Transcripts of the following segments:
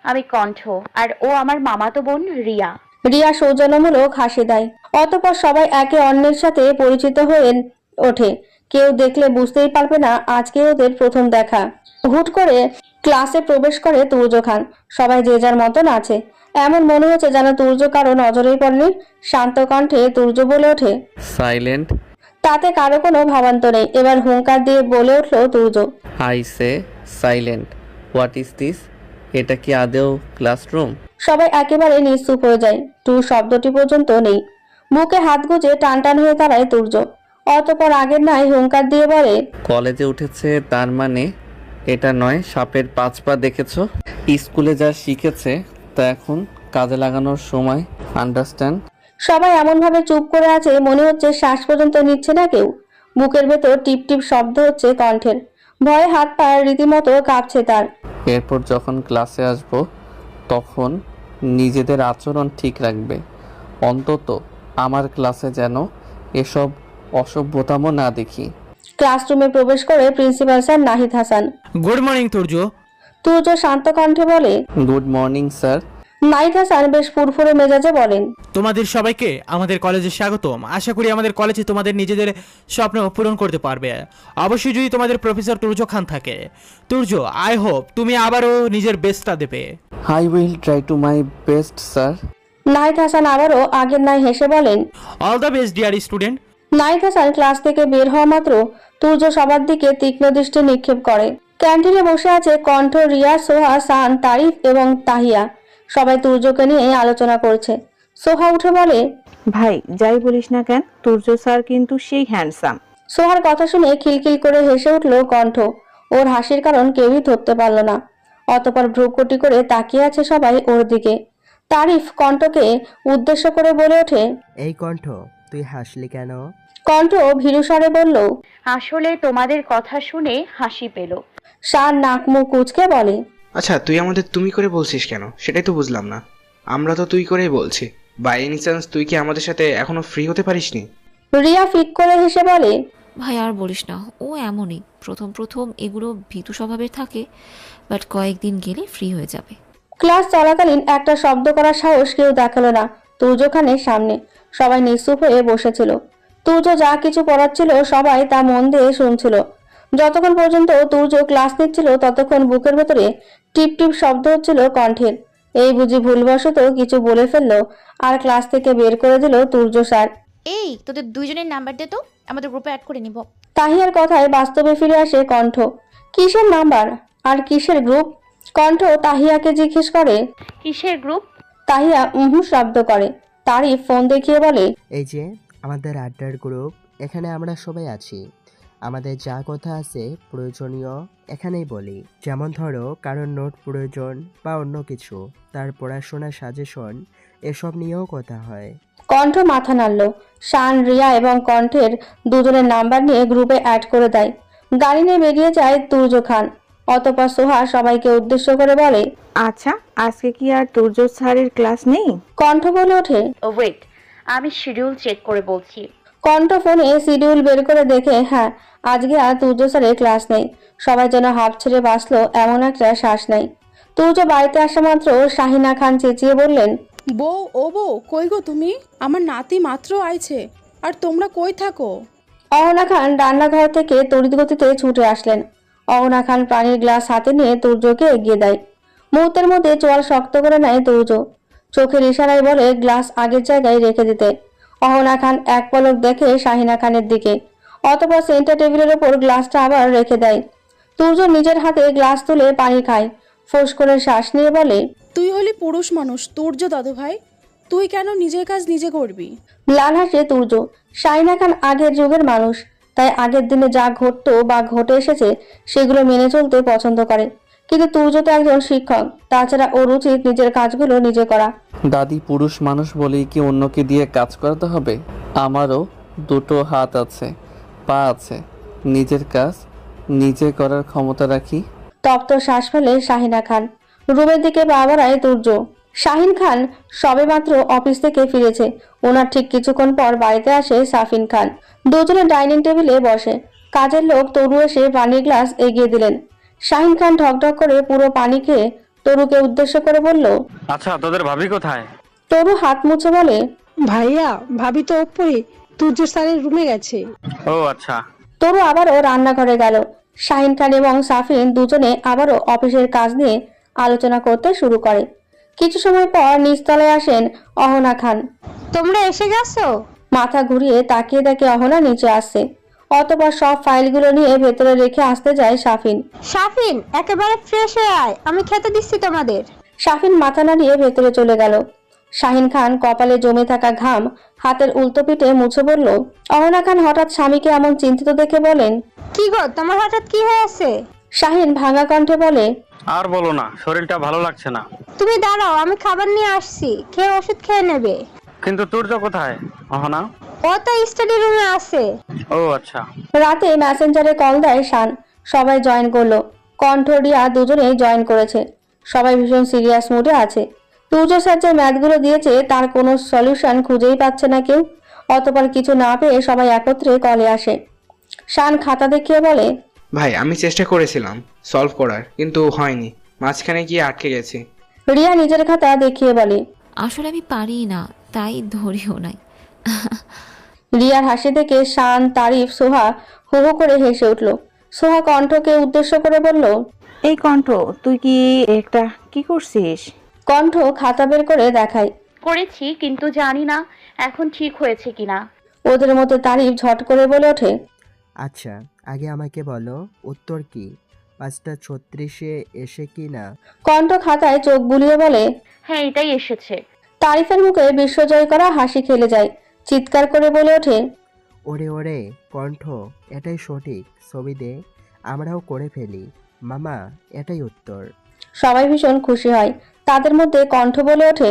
আমি কণ্ঠ, আর ও আমার মামাতো বোন রিয়া। রিয়া সৌজন্যমূলক হাসি দেয়। অতঃপর সবাই একে অন্যের সাথে পরিচিত হয়ে ওঠে। কেউ দেখলে বুঝতেই পারবে না আজকে ওদের প্রথম দেখা। হুট করে ক্লাসে প্রবেশ করে তুর্য খান। সবাই যে যার মতন আছে। এমন মনে হচ্ছে যেন তুর্য কারো নজরেই পড়েনি। শান্ত কণ্ঠে তুর্য বলে ওঠে, সাইলেন্ট। তাতে কারো কোনো ভাবান্ত নেই। এবার হুঙ্কার দিয়ে বলে উঠল Turjo, I say silent. What is this? এটা কি আদেও ক্লাসরুম? সবাই একেবারে নিশ্চুপ হয়ে যায়। টু শব্দটি পর্যন্ত নেই। বুকে হাত গুজে টান টান হয়ে দাঁড়ায় তুর্য। অতঃপর আগের নাই হুঙ্কার দিয়ে বলে, কলেজে উঠেছে তার মানে এটা নয় সাপের 5 পা দেখেছো? স্কুলে যা শিখেছে তা এখন কাজে লাগানোর সময়। আন্ডারস্ট্যান্ড? সবাই এমন ভাবে চুপ করে আছে মনে হচ্ছে শ্বাস পর্যন্ত নিচ্ছে না কেউ। বুকের ভেতর টিপ টিপ শব্দ হচ্ছে কণ্ঠের। ভয়ে হাত পা রীতিমতো কাঁপছে তার। এরপর যখন ক্লাসে আসবো তখন নিজেদের আচরণ ঠিক রাখবে। অন্তত আমার ক্লাসে যেন এসব অসভ্যতামও না দেখি। ক্লাসরুমে প্রবেশ করে principal sir Nahid Hasan. Good morning Turjo. Turjo শান্ত কণ্ঠে বলে, good morning sir. Nahid Hasan বেশ ফুরফুরে মেজাজে বলেন, তোমাদের সবাইকে আমাদের কলেজে স্বাগতম। আশা করি আমাদের কলেজে তোমাদের নিজেদের স্বপ্ন পূরণ করতে পারবে, অবশ্যই যদি তোমাদের প্রফেসর তুর্য খান থাকে। তুর্য, আই হোপ তুমি আবারও নিজের বেস্টটা দেবে। I will try to my best sir. Nahid Hasan আবারও আগের নাই হেসে বলেন। All the best dear student. Nahid Hasan class থেকে বের হওয়া মাত্র তুর্য সবার দিকে তীক্ষ্ণ দৃষ্টি নিক্ষেপ করে। ক্যান্টিনে বসে আছে কণ্ঠ, রিয়া, সোহা, সান, তারিফ এবং তাহিয়া। সবাই তুর্যকে নিয়ে আলোচনা করছে। সোহা উঠে বলে, ভাই যাই বলিস না কেন, তুর্য স্যার কিন্তু সেই হ্যান্ডসাম। সোহার কথা শুনে খিলখিল করে হেসে উঠল কণ্ঠ। ওর হাসির কারণ কেউই ধরতে পারল না। অতঃপর ভ্রুকুটি করে তাকিয়ে আছে সবাই ওর দিকে। তারিফ কণ্ঠকে উদ্দেশ্য করে বলে ওঠে, এই কণ্ঠ, তুই হাসলি কেন? কণ্ঠ ভীরু স্বরে বলল, আসলে তোমাদের কথা শুনে হাসি পেল। শান নাক মুখ কুঁচকে বলে, আচ্ছা, তুই আমাদের তুমি করে বলছিস কেন সেটাই তো বুঝলাম না। আমরা তো তুই করেই বলছি। বাই এনি চান্স তুই কি আমাদের সাথে এখনো ফ্রি হতে পারিসনি? রিয়া ফিক করে হেসে বলে, ভাই আর বলিস না, ও এমনই। প্রথম প্রথম এগুলো ভীতু স্বভাবের থাকে, বাট কয়েকদিন গেলে ফ্রি হয়ে যাবে। ক্লাস চলাকালীন একটা শব্দ করার সাহস কেউ দেখালো না তুর্য খানের সামনে। সবাই নিশ্চুপ হয়ে বসেছিল। তুর্য যা কিছু পড়াচ্ছিল সবাই তা মন দিয়ে শুনছিল। যতক্ষণ পর্যন্ত তুর্য ক্লাস নিচ্ছিল ততক্ষণ বুকের ভেতরে টিপ টিপ শব্দ হচ্ছিল কণ্ঠের। এই বুঝি ভুলবশত কিছু বলে ফেললো আর ক্লাস থেকে বের করে দিল তুর্য স্যার। এই তোদের দুইজনের নাম্বার দে তো, আমাদের গ্রুপে অ্যাড করে নিব। তাহিয়ার কথায় বাস্তবে ফিরে আসে কণ্ঠ। কিসের নাম্বার আর কিসের গ্রুপ? কণ্ঠ তাহিয়াকে জিজ্ঞেস করে। কিসের গ্রুপ? তাহিয়া শব্দ করে। তারিফ ফোন দেখিয়ে বলে, এই যে আমাদের আড্ডার গ্রুপ, এখানে আমরা সবাই আছি। আমাদের যা কথা আছে প্রয়োজনীয় এখানেই বলি। যেমন ধরো কারোর নোট প্রয়োজন বা অন্য কিছু, তার পড়াশোনা সাজেশন, এসব নিয়েও কথা হয়। কণ্ঠ মাথা নাড়ল। শান, রিয়া এবং কণ্ঠের দুজনের নাম্বার নিয়ে গ্রুপে অ্যাড করে দেয়। গাড়ি নিয়ে বেরিয়ে যায় তুর্য খান। অতঃপর সোহা সবাইকে উদ্দেশ্য করে বলে, আচ্ছা, আজকে কি আর তুর্য স্যারের ক্লাস নেই? কণ্ঠ বলে ওঠে, ওয়েট, আমি শিডিউল চেক করে বলছি। কণ্ঠ ফোনে শিডিউল বের করে দেখে, হ্যাঁ, আজকে আর তুর্য স্যারের ক্লাস নেই। সবাই যেন হাঁপ ছেড়ে বাঁচলো এমন একটা শ্বাস নেই। তুর্য বাড়িতে আসা মাত্র শাহিনা খান চেঁচিয়ে বললেন, বউ, ও বউ, কই গো তুমি? আমার নাতি মাত্র আইছে, আর তোমরা কই থাকো? অহনা খান রান্নাঘর থেকে তড়িৎ গতিতে ছুটে আসলেন। অহনা খান পানির গ্লাস হাতে নিয়ে তুর্যকে এগিয়ে দেয়। মুহূর্তের মধ্যে চোয়াল শক্ত করে নেয় তুর্য। চোখের ইশারায় বলে গ্লাস আগের জায়গায় রেখে দিতে। অহনা খান এক পলক দেখে শাহিনা খানের দিকে। অতঃপর সেন্টার টেবিলের ওপর গ্লাসটা আবার রেখে দেয়। তুর্য নিজের হাতে গ্লাস তুলে পানি খায়। ফোঁস করে শ্বাস নিয়ে বলে, তুই হলি পুরুষ মানুষ তুর্য দাদু ভাই, তুই কেন নিজের কাজ নিজে করবি? লাল হাসে তুর্য। শাহিনা খান আগের যুগের মানুষ, তাই আগের দিনে যা ঘটতো বা ঘটে এসেছে সেগুলো মেনে চলতে পছন্দ করে। কিন্তু তুর্য তো একজন শিক্ষক, তাছাড়া ওর উচিত নিজের কাজগুলো নিজে করা। দাদি, পুরুষ মানুষ বলেই কি অন্যকে দিয়ে কাজ করাতে হবে? আমারও দুটো হাত আছে, পা আছে, নিজের কাজ নিজে করার ক্ষমতা রাখি। তপ্ত শ্বাস ফেলে শাহিনা খান। রুমের দিকে পা বাড়ায় তুর্য। শাহিন খান সবেমাত্র অফিস থেকে ফিরেছে। ওনার ঠিক কিছুক্ষণ পর বাড়িতে আসে সাফিন খান। দুজনে ডাইনিং টেবিলে বসে। কাজের লোক তরু এসে পানির গ্লাস এগিয়ে দিলেন। শাহিন খান ঢকঢক করে পুরো পানি খেয়ে তরুকে উদ্দেশ্য করে বলল। আচ্ছা, তোদের ভাবি কোথায়? তরু হাত মুছে বলে, ভাইয়া ভাবি তো ওপরে সূর্য স্যারের রুমে গেছে। ও আচ্ছা। তরু আবারও রান্নাঘরে গেল। শাহিন খান এবং সাফিন দুজনে আবারও অফিসের কাজ নিয়ে আলোচনা করতে শুরু করে। কিছু সময় পর নিচতলায় আসেন অহনা খান। তোমরা এসে গেছো? মাথা ঘুরিয়ে তাকিয়ে দেখে অহনা নিচে আসছে। অতঃপর সব ফাইলগুলো নিয়ে ভেতরে রেখে আসতে যায় সাফিন। সাফিন, একেবারে ফ্রেশ হয়ে আয়, আমি খেতে দিচ্ছি তোমাদের। সাফিন মাথা নাড়িয়ে ভেতরে চলে গেল। শাহিন খান কপালে জমে থাকা ঘাম হাতের উল্টো পিঠে মুছে বলল। অহনা খান হঠাৎ স্বামীকে এমন চিন্তিত দেখে বলেন, কি গো, তোমার হঠাৎ কি হয়েছে? শাহিন ভাঙা কণ্ঠে বলে, আর বলো না, শরীরটা ভালো লাগছে না। তুমি দাঁড়াও, আমি খাবার নিয়ে আসছি, খেয়ে ওষুধ খেয়ে নেবে। কিন্তু তুর্য কোথায়? অহনা? ও তো স্টাডি রুমে আছে। ও আচ্ছা। রাতে মেসেঞ্জারে কল দেয় শান। সবাই জয়েন করলো। কণ্ঠ, রিয়া দুজনেই জয়েন করেছে। সবাই ভীষণ সিরিয়াস মুডে আছে। তুর্য স্যার যে ম্যাথগুলো দিয়েছে তার কোনো সলিউশন খুঁজেই পাচ্ছে না কেউ। অতপর কিছু না পেয়ে সবাই একত্রে কলে আসে। শান খাতা দেখিয়ে বলে, ভাই আমি চেষ্টা করেছিলাম সলভ করার, কিন্তু হয়নি, মাঝখানে গিয়ে আটকে গেছি। রিয়া নিজের খাতা দেখিয়ে বলে, আসলে আমি পারি না, তাই ধরিও নাই। রিয়ার হাসি দেখে শান, তারিফ, সোহা হু হু করে হেসে উঠল। সোহা কণ্ঠকে উদ্দেশ্য করে বলল, এই কণ্ঠ, তুই কি একটা কি করছিস? কণ্ঠ খাতা বের করে দেখায়। করেছি, কিন্তু জানি না এখন ঠিক হয়েছে কিনা। ওদের মধ্যে তারিফ ঝট করে বলে ওঠে, আচ্ছা, আগে আমাকে বলো উত্তর কি? 5:36 এসে কি না? কণ্ঠ খাতায় চোখ বুলিয়ে বলে, হ্যাঁ এটাই এসেছে। তারিফের মুখে বিশ্বজয় করা হাসি খেলে যায়। চিৎকার করে বলে ওঠে, ওরে ওরে কণ্ঠ, এটাই সঠিক, ছবি দে, আমরাও করে ফেলি। মামা, এটাই উত্তর। সবাই ভীষণ খুশি হয়। তাদের মধ্যে কণ্ঠ বলে ওঠে,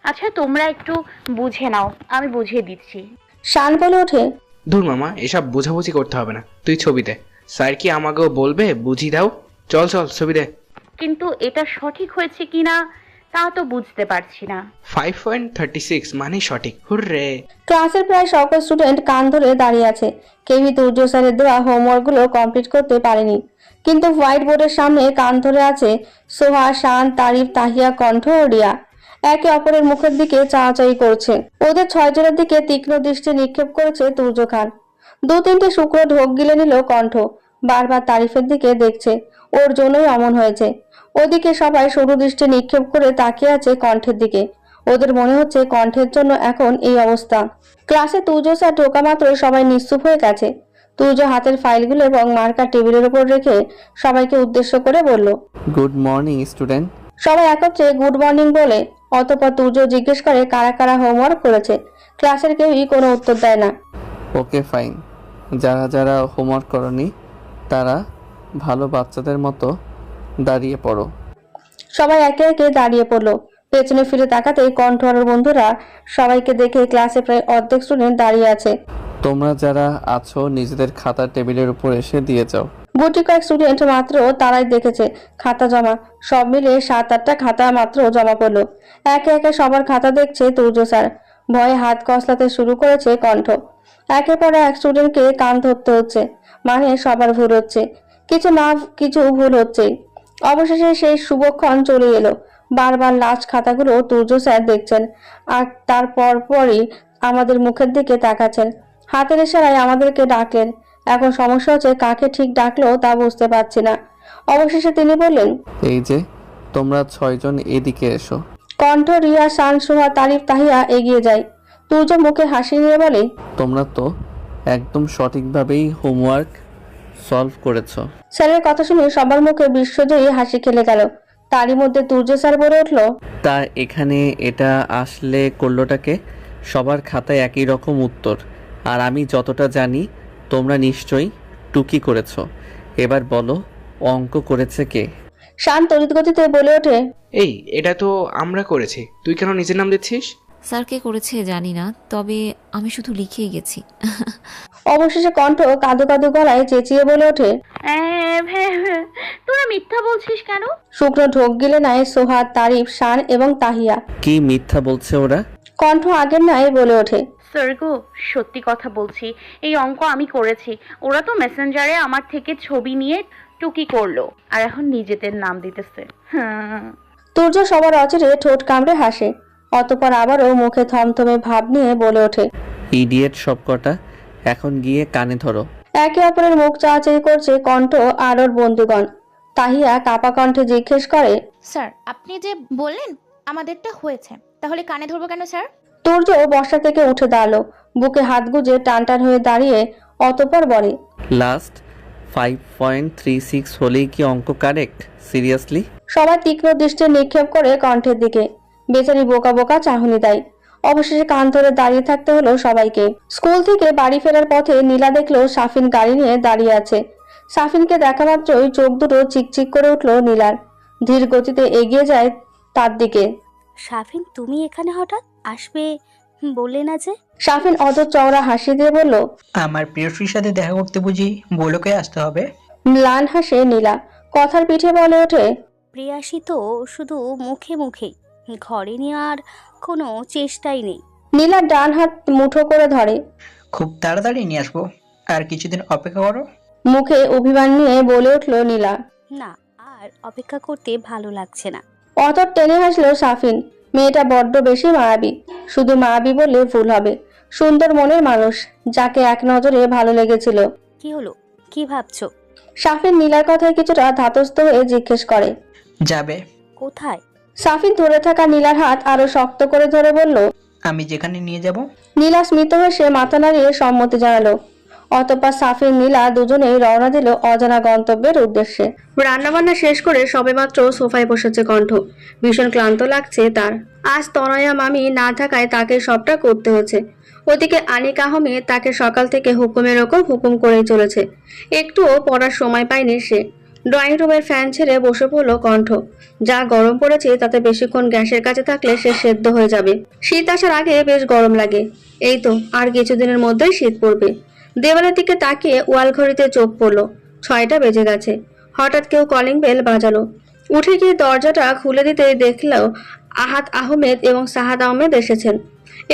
আচ্ছা তোমরা একটু বুঝে নাও, আমি বুঝিয়ে দিচ্ছি। শান বলে ওঠে, ধুর মামা, এসব বোঝাবুঝি করতে হবে না, তুই ছবি দে। স্যার কি আমাকেও বলবে বুঝি দাও? চল চল ছবি দে। কিন্তু এটা সঠিক হয়েছে কিনা তা তো বুঝতে পারছি না। 5.36 মানে সঠিক, হুররে। ক্লাসের প্রায় সকল স্টুডেন্ট কান ধরে দাঁড়িয়ে আছে। কেউই তুর্য স্যারের দেওয়া হোমওয়ার্কগুলো কমপ্লিট করতে পারেনি। কিন্তু হোয়াইট বোর্ডের সামনে কান ধরে আছে সোহা, শান, তারিফ, তাহিয়া, কণ্ঠ ও রিয়া। একে অপরের মুখের দিকে চাওয়াচাই করছে। ওদের 6 জনের দিকে তীক্ষ্ণ দৃষ্টি নিক্ষেপ করেছে তুর্য খান। 2-3টে শুকনো ঢোক গিলে নিল কণ্ঠ। বারবার তারিফের দিকে দেখছে, ওর জন্যই অমন হয়েছে। ওদিকে সবাই সরু দৃষ্টি নিক্ষেপ করে তাকিয়ে আছে কণ্ঠের দিকে। ওদের মনে হচ্ছে কণ্ঠের জন্য এখন এই অবস্থা। ক্লাসে তুর্য স্যার ঢোকা মাত্র সবাই নিশ্চুপ হয়ে গেছে। তুর্য হাতের ফাইলগুলো এবং মার্কার টেবিলের উপর রেখে সবাইকে উদ্দেশ্য করে বলল, গুড মর্নিং স্টুডেন্ট। সবাই একত্রে গুড মর্নিং বলে। অতঃপর তুর্য জিজ্ঞেস করে কারা কারা হোমওয়ার্ক করেছে। ক্লাসের কেউই কোনো উত্তর দেয় না। ওকে ফাইন, যারা যারা হোমওয়ার্ক করনি তারা ভালো বাচ্চাদের মতো দাঁড়িয়ে পড়ো। সবাই একে একে দাঁড়িয়ে পড়লো। পেছনে ফিরে তাকাতেই কণ্ঠ আর বন্ধুরা সবাইকে দেখে ক্লাসে প্রায় অর্ধেক স্টুডেন্ট দাঁড়িয়ে আছে। তোমরা যারা আছো নিজেদের খাতা টেবিলের উপর এসে দিয়ে যাও। গুটি কয়েক স্টুডেন্ট মাত্র তারাই দেখেছে খাতা জমা। সব মিলে 7-8টা খাতা মাত্র জমা পড়লো। একে একে সবার খাতা দেখছে তুর্য স্যার। ভয়ে হাত কসলাতে শুরু করেছে কণ্ঠ। একের পর এক স্টুডেন্টকে কান ধরতে হচ্ছে, মানে সবার ভুল হচ্ছে, কিছু ভুল হচ্ছে। অবশেষে সেই শুভক্ষণ চলে এলো। বারবার লাস্ট খাতাগুলো তুর্য স্যার দেখছেন আর তারপর পরই আমাদের মুখের দিকে তাকাচ্ছেন। হাতের ইশারায় আমাদেরকে ডাকলেন। এখন সমস্যা হচ্ছে কাকে ঠিক ডাকলো তা বুঝতে পারছি না। অবশেষে তিনি বললেন, এই যে তোমরা 6 জন এদিকে এসো। কণ্ঠ, রিয়া, শান, সোহা, তারিফ, তাহিয়া এগিয়ে যায়। তুর্য মুখে হাসি নিয়ে বলে, তোমরা তো একদম সঠিকভাবেই হোমওয়ার্ক সলভ করেছো। স্যারের কথা শুনে সবার মুখে বিশ্বজয়ী হাসি খেলে গেল। তারই মধ্যে তুর্য স্যার বলে উঠল, তা এখানে এটা আসলে করলোটাকে? সবার খাতায় একই রকম উত্তর, আর আমি যতটা জানি তোমরা নিশ্চয়ই টুকি করেছো। এবার বলো অঙ্ক করেছে কে? শান তড়িৎ গতিতে বলে ওঠে, এই এটা তো আমরা করেছি, তুই কেন নিজের নাম দিচ্ছিস? স্যার কে করেছে জানি না, তবে আমি শুধু লিখেই গেছি। অবশেষে কণ্ঠ কাঁদো কাঁদো গলায় চেঁচিয়ে বলে ওঠে, তোরা মিথ্যা বলছিস কেন? শুকনো ঢোক গিলে নেয় সোহা, তারিফ, শান এবং তাহিয়া। কি মিথ্যা বলছে ওরা? কণ্ঠ আগের ন্যায় বলে ওঠে, স্যার গো, সত্যি কথা বলছি, এই অঙ্ক আমি করেছি। ওরা তো মেসেঞ্জারে আমার থেকে ছবি নিয়ে টুকি করলো আর এখন নিজেদের নাম দিতেছে। তুর্য সবার অচিরে ঠোঁট কামড়ে হাসে, অতঃপর আবারও মুখে থমথমে ভাব নিয়ে বলে ওঠে, ইডিয়েট সবকটা, এখন গিয়ে কানে ধরো। একে অপরের মুখ চাচাই করছে কণ্ঠ আর ওর বন্ধুগণ। তাহিয়া কাপা কণ্ঠে জিজ্ঞেস করে, স্যার আপনি যে বললেন আমাদেরটা হয়েছে, তাহলে কানে ধরবো কেন স্যার? তুর্য বর্ষা থেকে উঠে দাঁড়ালো, বুকে হাত গুজে টানটান হয়ে দাঁড়িয়ে অতঃপর বলে, লাস্ট 5.36 হলেই কি অঙ্ক কারেক্ট? সিরিয়াসলি? সবাই তীক্ষ্ণ দৃষ্টি নিক্ষেপ করে কণ্ঠের দিকে। বেচারি বোকা বোকা চাহনি দেয়। অবশেষে কান ধরে দাঁড়িয়ে থাকতে হলো সবাইকে। স্কুল থেকে বাড়ি ফেরার পথে নীলা দেখলো সাফিন গাড়ি নিয়ে দাঁড়িয়ে আছে। সাফিনকে দেখা মাত্রই চোখ দুটো চিকচিক করে উঠলো নীলার। ধীর গতিতে এগিয়ে যায় তার দিকে। সাফিন, তুমি এখানে হঠাৎ আসবে বললে না যে? সাফিন অত চওড়া হাসি দিয়ে বলল, আমার প্রিয়সীর সাথে দেখা করতে বুঝি বলোকে আসতে হবে? ম্লান হাসে নীলা, কথার পিঠে বলে ওঠে, প্রিয়াসী তো শুধু মুখে মুখেই, ঘরে নেওয়ার কোনো চেষ্টাই নেই। নীলা ডান হাত মুঠো করে ধরে, খুব তাড়াতাড়ি নিয়ে আসবো, আর কিছুদিন অপেক্ষা করো। মুখে অভিমান নিয়ে বলে উঠল নীলা। না, আর অপেক্ষা করতে ভালো লাগছে না। অতর টেনে হাসলো সাফিন। মেয়েটা বড্ড বেশি মায়াবী। শুধু মায়াবী বললে ভুল হবে, সুন্দর মনের মানুষ, যাকে এক নজরে ভালো লেগেছিল। কি হলো, কি ভাবছো? সাফিন নীলার কথায় কিছুটা ধাতস্থ হয়ে জিজ্ঞেস করে, যাবে কোথায়? সাফিন ধরে থাকা নীলার হাত আরো শক্ত করে ধরে বলল, আমি যেখানে নিয়ে যাব। নীলা স্মিত হেসে মাথা নাড়িয়ে সম্মতি জানালো। অতঃপর সাফিন নীলা দুজনেই রওনা দিল অজানা গন্তব্যের উদ্দেশ্যে। রান্নাবান্না শেষ করে সবেমাত্র সোফায় বসেছে কণ্ঠ। ভীষণ ক্লান্ত লাগছে তার। আজ তনয়া মামি না থাকায় তাকে সবটা করতে হয়েছে। ওদিকে আনিক আহমেদ তাকে সকাল থেকে হুকুমের ওপর হুকুম করেই চলেছে। একটুও পড়ার সময় পায়নি সে। ড্রয়িং রুমের ফ্যান ছেড়ে বসে পড়লো কণ্ঠ। যা গরম পড়েছে তাতে বেশিক্ষণ গ্যাসের কাছে থাকলে সে সেদ্ধ হয়ে যাবে। শীত আসার আগে বেশ গরম লাগে। এই তো আর কিছুদিনের মধ্যেই শীত পড়বে। দেওয়ালের দিকে তাকিয়ে ওয়াল ঘড়িতে চোখ পড়লো। 6টা বেজে গেছে। হঠাৎ কেউ কলিং বেল বাজালো। উঠে গিয়ে দরজাটা খুলে দিতে দেখলো আহাদ আহমেদ এবং সাহাদ আহমেদ এসেছেন।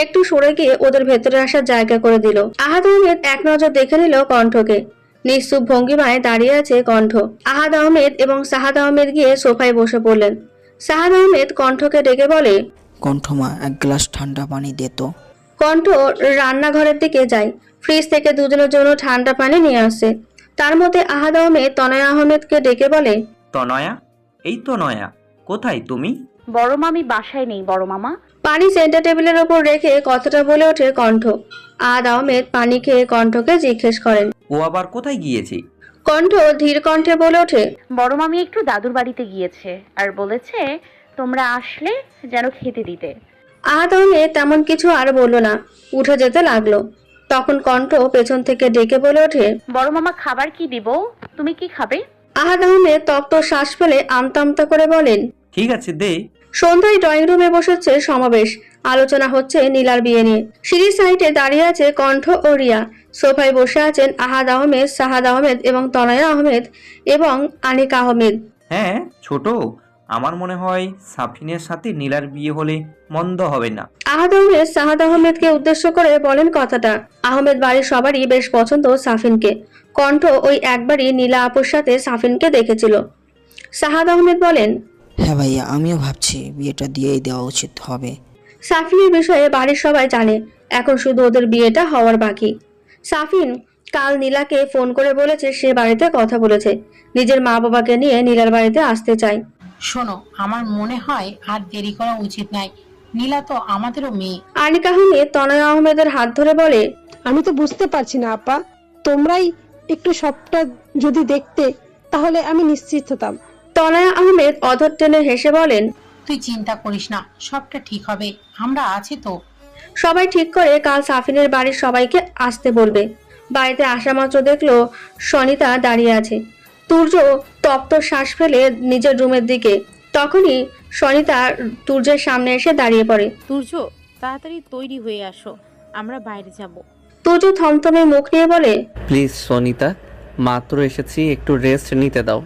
একটু সরে গিয়ে ওদের ভেতরে আসার জায়গা করে দিল। আহাদ আহমেদ এক নজর দেখে নিল কণ্ঠকে। নিশ্চুপ ভঙ্গিমায় দাঁড়িয়ে আছে কণ্ঠ। আহাদ আহমেদ এবং সাহাদ আহমেদ গিয়ে সোফায় বসে পড়লেন। সাহাদ আহমেদ কণ্ঠকে ডেকে বলে, কণ্ঠমা, এক গ্লাস ঠান্ডা পানি দে তো। কণ্ঠ রান্নাঘরের দিকে যায়। ফ্রিজ থেকে দুজনের জন্য ঠান্ডা পানি নিয়ে আসে। তার মধ্যে আহাদ আহমেদ তনয়া আহমেদকে ডেকে বলে, তনয়া, এই তনয়া, কোথায় তুমি? বড় মামি বাসায় নেই বড় মামা। পানি সেন্টার টেবিলের ওপর রেখে কথাটা বলে ওঠে কণ্ঠ। আহাদ আহমেদ পানি খেয়ে কণ্ঠকে জিজ্ঞেস করেন, ও আবার কোথায় গিয়েছে? কণ্ঠ ধীর কণ্ঠে বলে ওঠে, বড় মামি একটু দাদুর বাড়িতে গিয়েছে আর বলেছে তোমরা আসলে যেন খেতে দিতে। আহাদ আহমেদ তেমন কিছু আর বলল না, উঠে যেতে লাগলো। তখন কণ্ঠ পেছন থেকে ডেকে বলে ওঠে, বড় মামা খাবার কি দিব, তুমি কি খাবে? আহাদ আহমেদ তপ্ত শ্বাস ফেলে আমতা আমতা করে বলেন, ঠিক আছে দে। সন্ধ্যায় ড্রয়িং রুমে বসেছে সমাবেশ। আলোচনা হচ্ছে নীলার বিয়ে নিয়ে। সিঁড়ির সাইডে দাঁড়িয়ে আছে কণ্ঠ ও রিয়া। সোফায় বসে আছেন আহাদ আহমেদ, সাহাদ আহমেদ এবং তনয়া আহমেদ এবং আনিক আহমেদ। হ্যাঁ ছোট, আমার মনে হয় সাফিনের সাথে নীলার বিয়ে হলে মন্দ হবে না। আহাদ আহমেদ সাহাদ আহমেদকে উদ্দেশ্য করে বলেন কথাটা। আহমেদ বাড়ির সবারই বেশ পছন্দ সাফিনকে। কণ্ঠ ওই একবারই নীলা আপুর সাথে সাফিনকে দেখেছিল। সাহাদ আহমেদ বলেন, হ্যাঁ ভাইয়া, আমিও ভাবছি বিয়েটা দিয়েই দেওয়া উচিত হবে। সাফিনের বিষয়ে বাড়ির সবাই জানে, এখন শুধু ওদের বিয়েটা হওয়ার বাকি। সাফিন কাল নীলাকে ফোন করে বলেছে সে বাড়িতে কথা বলেছে, নিজের মা বাবাকে নিয়ে নীলার বাড়িতে আসতে চায়। শোনো, আমার মনে হয় আর দেরি করা উচিত নয়, নীলা তো আমাদেরও মেয়ে। আনিক আহমেদ তনয়া আহমেদের হাত ধরে বলে, আমি তো বুঝতে পারছি না আপা, তোমরাই একটু সবটা যদি দেখতে তাহলে আমি নিশ্চিত হতাম। তনয়া আহমেদ অধর টেনে হেসে বলেন, তুই চিন্তা করিস না, সবটা ঠিক হবে, আমরা আছি তো। সবাই ঠিক করে কাল সাফিনের বাড়ির সবাইকে আসতে বলবে। বাড়িতে আসা মাত্র দেখলো সনিতা দাঁড়িয়ে আছে। তুর্য তপ্ত শ্বাস ফেলে নিজের রুমের দিকে। তখনই সনিতা তুর্যের সামনে এসে দাঁড়িয়ে পড়ে। তুর্য, তাড়াতাড়ি তৈরি হয়ে আসো, আমরা বাইরে যাব। তুর্য থমথমে মুখ নিয়ে বলে, প্লিজ সনিতা, মাত্র এসেছি, একটু রেস্ট নিতে দাও।